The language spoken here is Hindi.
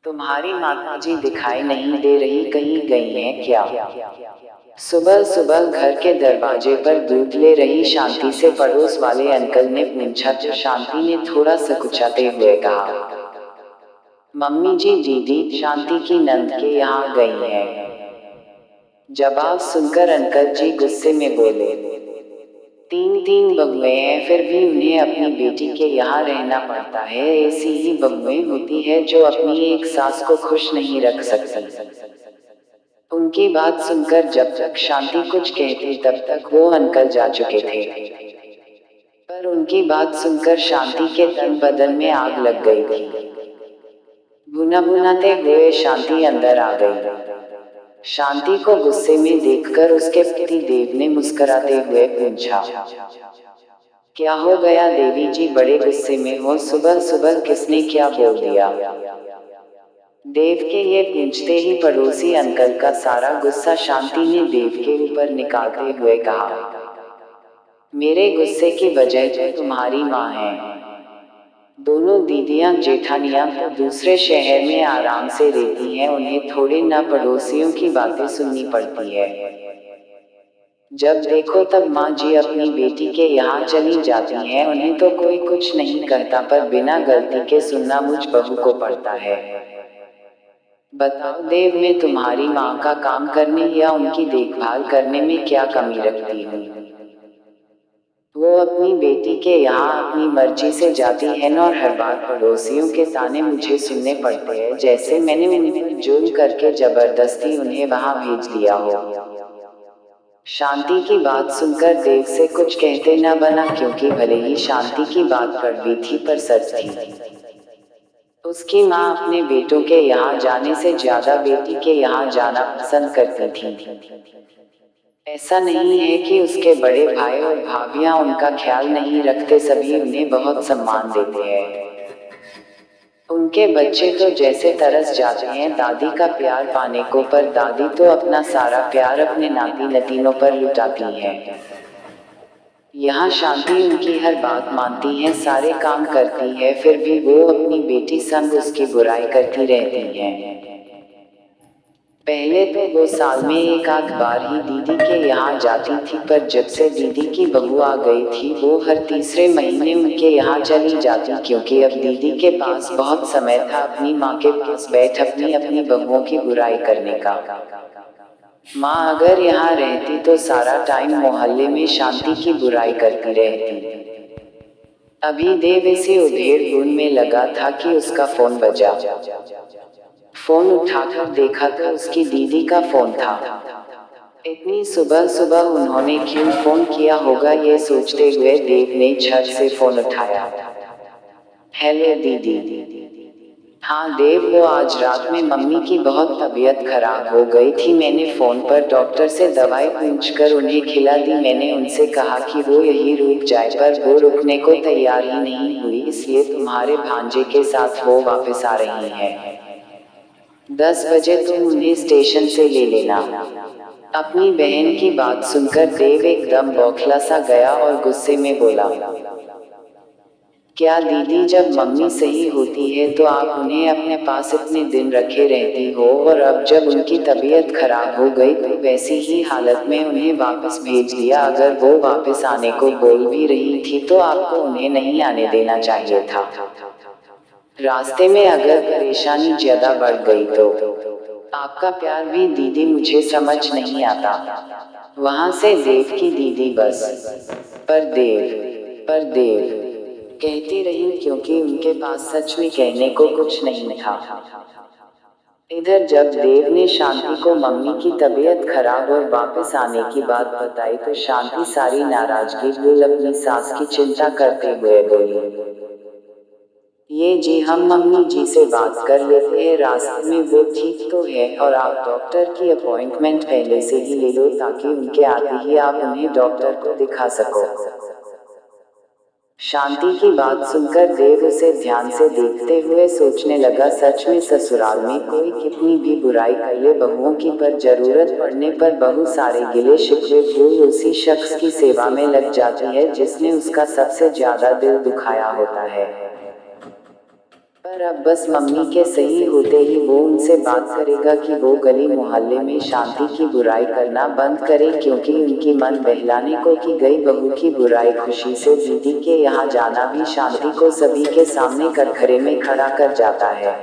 तुम्हारी माताजी दिखाई नहीं दे रही, कहीं गई हैं क्या? सुबह सुबह घर के दरवाजे पर दूध ले रही शांति से पड़ोस वाले अंकल ने पूछा तो शांति ने थोड़ा सकुचाते हुए कहा, मम्मी जी दीदी शांति की नंद के यहाँ गई हैं। जवाब सुनकर अंकल जी गुस्से में बोले, तीन तीन बबुएं हैं फिर भी उन्हें अपनी बेटी के यहाँ रहना पड़ता है। ऐसी ही बबुएं होती है जो अपनी एक सास को खुश नहीं रख सकती। उनकी बात सुनकर जब तक शांति कुछ कहती तब तक वो अंकल जा चुके थे, पर उनकी बात सुनकर शांति के तन बदन में आग लग गई थी। भुना भुनाते हुए शांति अंदर आ गई। शांति को गुस्से में देखकर उसके पति देव ने मुस्कुराते हुए पूछा, क्या हो गया देवी जी, बड़े गुस्से में हो? सुबह सुबह किसने क्या बोल दिया? देव के ये पूछते ही पड़ोसी अंकल का सारा गुस्सा शांति ने देव के ऊपर निकालते हुए कहा, मेरे गुस्से की वजह तो तुम्हारी माँ है। दोनों दीदियां जेठानियां तो दूसरे शहर में आराम से रहती हैं, उन्हें थोड़े ना पड़ोसियों की बातें सुननी पड़ती है। जब देखो तब माँ जी अपनी बेटी के यहाँ चली जाती हैं, उन्हें तो कोई कुछ नहीं कहता, पर बिना गलती के सुनना मुझ बहू को पड़ता है। बताओ देव, मैं तुम्हारी माँ का काम करने या उनकी देखभाल करने में क्या कमी रखती हूँ? वो अपनी बेटी के यहाँ अपनी मर्जी से जाती है और हर बार पड़ोसियों के ताने मुझे सुनने पड़ते हैं, जैसे मैंने उन पर जुल्म करके जबरदस्ती उन्हें वहाँ भेज दिया हो। शांति की बात सुनकर देव से कुछ कहते न बना, क्योंकि भले ही शांति की बात कड़वी थी पर सच थी। उसकी माँ अपने बेटों के यहाँ जाने से ज्यादा बेटी के यहाँ जाना पसंद करती थी। ऐसा नहीं है कि उसके बड़े भाई और भाभियां उनका ख्याल नहीं रखते, सभी उन्हें बहुत सम्मान देते हैं। उनके बच्चे तो जैसे तरस जाते हैं दादी का प्यार पाने को, पर दादी तो अपना सारा प्यार अपने नाती नतीनों पर लुटाती हैं। यहाँ शांति उनकी हर बात मानती है, सारे काम करती है, फिर भी वो अपनी बेटी संग उसकी बुराई करती रहती है। पहले तो वो साल में एक आध बार ही दीदी के यहाँ जाती थी, पर जब से दीदी की बहू आ गई थी वो हर तीसरे महीने उनके यहाँ चली जाती, क्योंकि अब दीदी के पास बहुत समय था अपनी माँ के पास बैठ अपनी अपनी बहुओं की बुराई करने का। माँ अगर यहाँ रहती तो सारा टाइम मोहल्ले में शांति की बुराई करती रहती। अभी देव इसी उधेड़-बुन में लगा था कि उसका फोन बजा। फोन उठाकर देखा तो उसकी दीदी का फोन था। इतनी सुबह सुबह उन्होंने क्यों फोन किया होगा, ये सोचते हुए देव ने झट से फोन उठाया। हेलो दीदी। हाँ देव, वो आज रात में मम्मी की बहुत तबीयत खराब हो गई थी, मैंने फोन पर डॉक्टर से दवाई पूछकर उन्हें खिला दी। मैंने उनसे कहा कि वो यही रुक जाए, पर वो रुकने को तैयार ही नहीं हुई, इसलिए तुम्हारे भांजे के साथ वो वापस आ रही है। 10 बजे तुम उन्हें स्टेशन से ले लेना। अपनी बहन की बात सुनकर देव एकदम बौखला सा गया और गुस्से में बोला, क्या दीदी, जब मम्मी सही होती है तो आप उन्हें अपने पास इतने दिन रखे रहती हो, और अब जब उनकी तबीयत खराब हो गई तो वैसी ही हालत में उन्हें वापस भेज दिया। अगर वो वापस आने को बोल भी रही थी तो आपको उन्हें नहीं आने देना चाहिए था। रास्ते में अगर परेशानी ज्यादा बढ़ गई तो आपका प्यार भी दीदी मुझे समझ नहीं आता। वहां से देव की दीदी बस पर देव कहती रही, क्योंकि उनके पास सच में कहने को कुछ नहीं था। इधर जब देव ने शांति को मम्मी की तबीयत खराब और वापस आने की बात बताई तो शांति सारी नाराजगी भूल अपनी सास की चिंता करते हुए बोली, ये जी, हम मम्मी जी से बात कर लेते हैं, रास्ते में वो ठीक तो है, और आप डॉक्टर की अपॉइंटमेंट पहले से ही ले लो ताकि उनके आते ही आप उन्हें डॉक्टर को दिखा सको। शांति की बात सुनकर देव उसे ध्यान से देखते हुए सोचने लगा, सच में ससुराल में कोई कितनी भी बुराई कर ले, बहुओं की पर जरूरत पड़ने पर बहू सारे गिले शिकवे भूल उसी शख्स की सेवा में लग जाती है जिसने उसका सबसे ज्यादा दिल दुखाया होता है। पर अब बस मम्मी के सही होते ही वो उनसे बात करेगा कि वो गली मोहल्ले में शांति की बुराई करना बंद करे, क्योंकि उनकी मन बहलाने को की गई बहू की बुराई खुशी से दीदी के यहाँ जाना भी शांति को सभी के सामने कटघरे में खड़ा कर जाता है।